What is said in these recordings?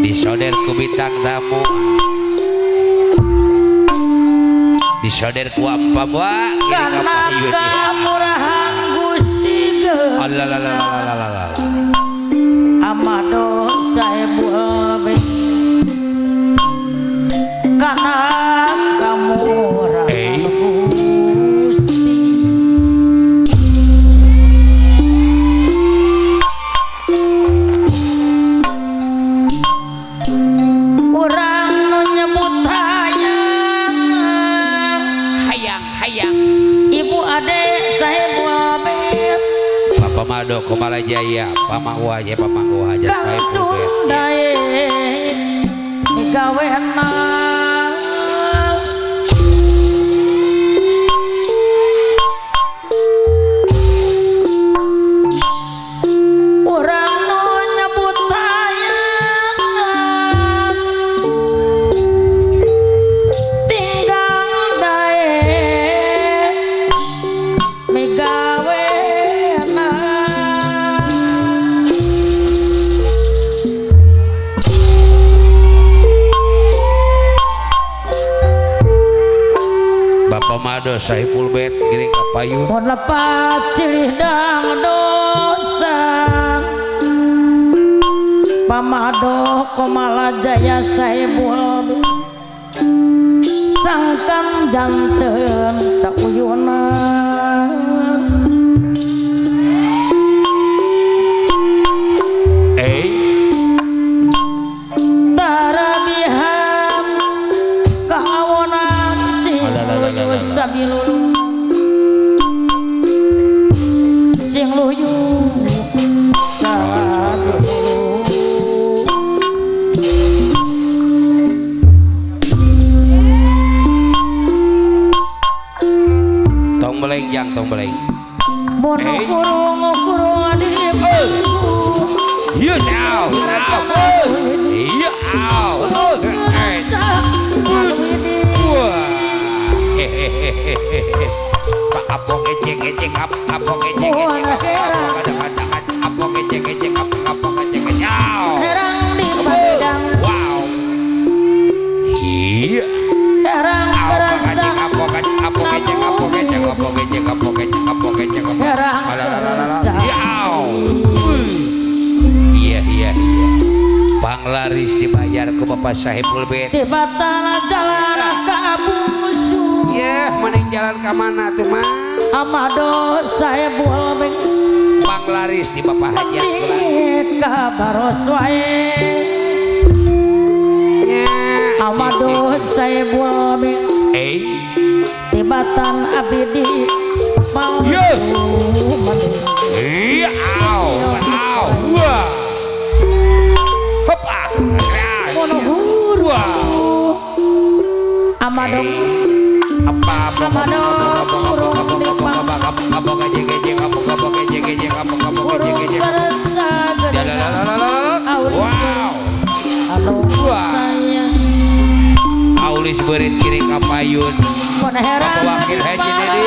Disoder ku bintang tamu, disoder ku ampam wa karena kamurahan Gusti Allah amado saya buabe karena kamurahan Pamado Komala Jaya Pamawa ya Pamawa aja saya pulpen gawena orang no nyebut saya tinggal dae megawe Pamado Saiful Bet giring kapayu mohon lepat silih dang dosa Pamado Komala Jaya Saiful sangkan janten sauyuna tarabihan kahawonan sabilulu sing luyu sabilulu tong beleng jang tong beleng bono kurung di iya now iya au apa ngecek apa ngecek apa ngecek herang di padang wow iya herang terasa herang terasa iya panglaris dibayar ke Bapak Saiful Bet di batang jalan ke Abusu ya mending jalan ke mana tuh mah amado saya bual panglaris di Bapak Haji ke Baroswae amado saya bual tibatan abdi mau iya au wah hopa amado wow Beurit kiri kapayun Bapak Wakil Haji Dedi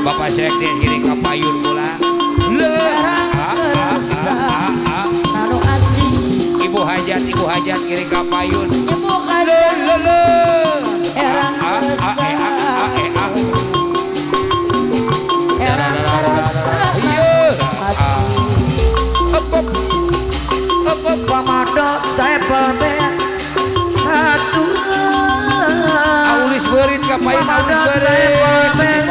Bapak Sekdes kiri kapayun pula Ibu hajat kiri kapayun Pamadok saya pelbet Aulis Beurit kapayun Aulis Beurit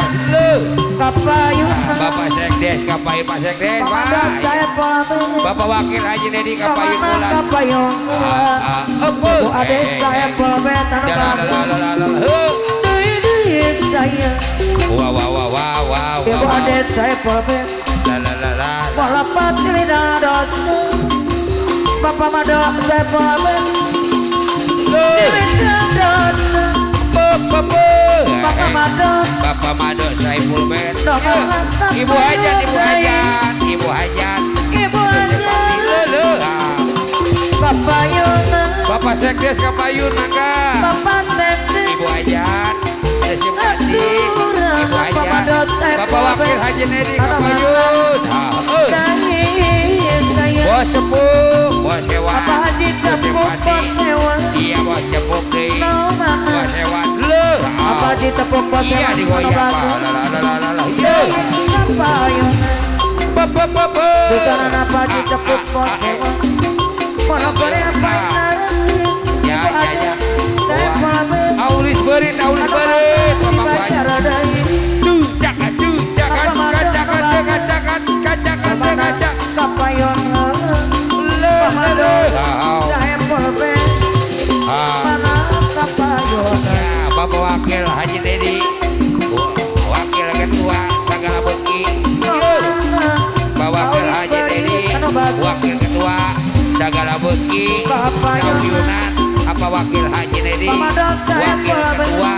kapayun Bapak Sekdes kapayun Pak Sekdes Pamadok saya pelbet Bapak Wakil Haji Dedi kapayun pula kapayun Ibu adik saya pelbet saya Ibu adik saya pelbet walapat tidak dosa Bapak Madok saya pelbet Bapak Madok Saiful Ben Ibu Hajat kapayun Bapak Sekdes kapayun mangga Bapak Sekdes Ibu Hajat Simpati Ibu Hajat Bapak Wakil Haji Dedi kapayun Bos Cepuk Bos Hewan Bapak Haji Tepuk Bos Hewan Iya Bos Cepuk deh Bos Hewan Bapak Haji Tepuk Bos Hewan iya digoyang iya kapayun Bapak di kanan Bapak Haji Tepuk Bos Hewan Mana boleh apa ya saya pelbet Aulis Beurit Bapak kapayun saya pelbet mana kapayun Bapak Wakil Haji Dedi Wakil Ketua Sagala Beki Bapak Wakil Haji Dedi Wakil Ketua Sagala Beki Sauyunan apa Wakil Haji Dedi Wakil Ketua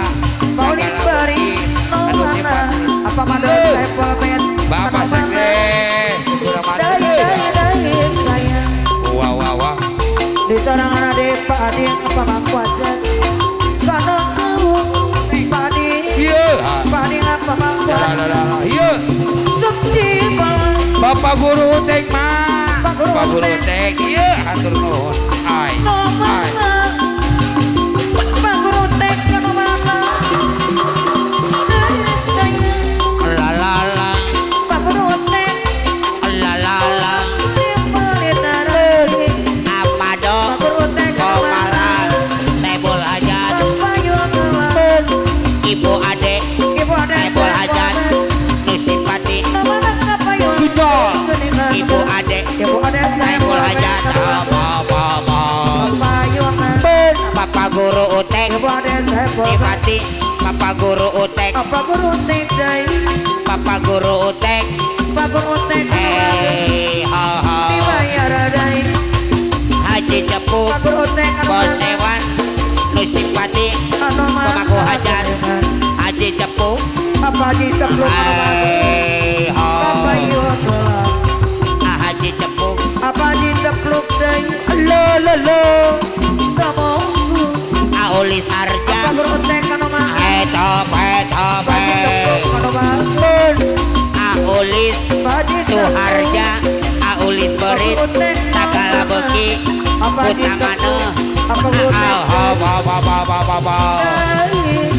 Sagala Beki anu sifat apa Madok saya pelbet Bapak Sekdes sudah saya wah di sorangan ade Pak Adi apa mangkuajan kana Pak Adi iya Pak Adi apa mangkuajan iya sukti Bapak Guru Utek mah Bapak Guru Utek iya hatur nuhun ai Pak Guru Tek kana mana lalala Pak Guru Tek lalala Pak Guru Tek Komalan Saiful Hajat Ibu Ade Saiful Hajat Nusipati Ibu Ade Saiful Hajat Bapak Guru Utek Sipati Bapak Guru Utek Pak Guru Tek Bapak Guru Utek Pak Guru Tek ho dibayar dai Haji Cepuk Pak Guru Tek Bos Hewan Nusipati Pemangku Hajat Haji Cepuk apa di Tepuk ho kapayun Haji Cepuk apa di Tepuk dai lo kamu Aulis Harja Pak Guru Tek kana mana Top Pak di Tepuk kana mana Aulis Pak di Suharja Aulis Beurit Sagala Beki Utamana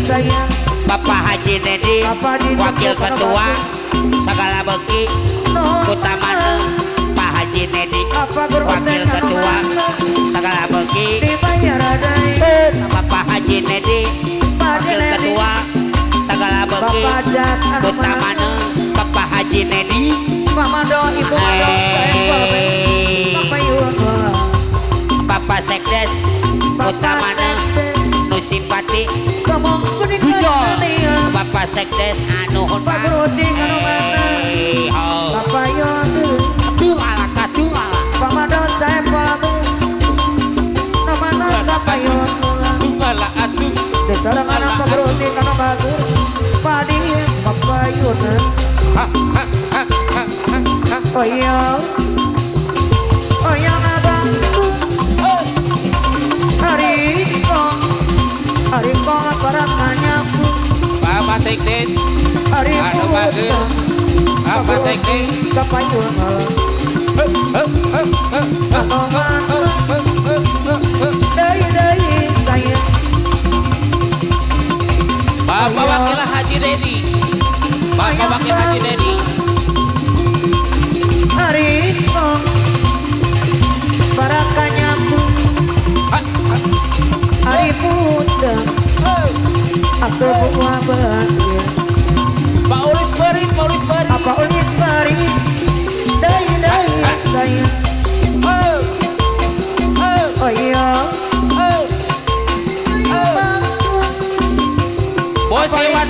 sayang Bapak Haji Dedi Wakil Ketua Sagala Beki Utamana Pak Haji Dedi Wakil Ketua Sagala Beki dibayar dai Bapak Haji Dedi Wakil Ketua Sagala Beki Utamana Bapak Haji Dedi Mama do ibu do kapayun Bapak Sekdes Utamana Nusipati kamu kuning Bapak Sekdes Anuhun Pak Guru Tek kana mana kapayun Mama do saya pelbet nama kapayun di sorangan Pak Guru Tek kana bagus padi kapayun oh iya abang hari Sekdes Hari anu bagus Bapak Sekdes kapayun Dai sayang Bapak Wakil Haji Dedi Bapak Wakil Haji Dedi Hari barakanya Hari muda aku buah bahagia Pak Ulis Berit apa ulit bari dai sayang oh iya Bos hewan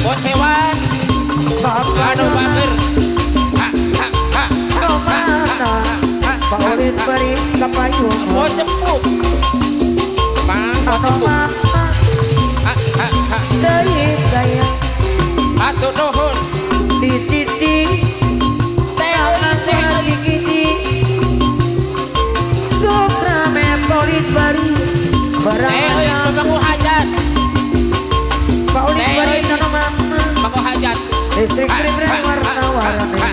Bos hewan anu bager Pak ulit bari kapayun Bos cempuk Bos cempuk dai sayang Atur nuhun di sisi lagi gini Sukrame polit bari barangnya Bapak hajat Pak ulit bari tanah mama Bapak hajat listrik krim warna-warni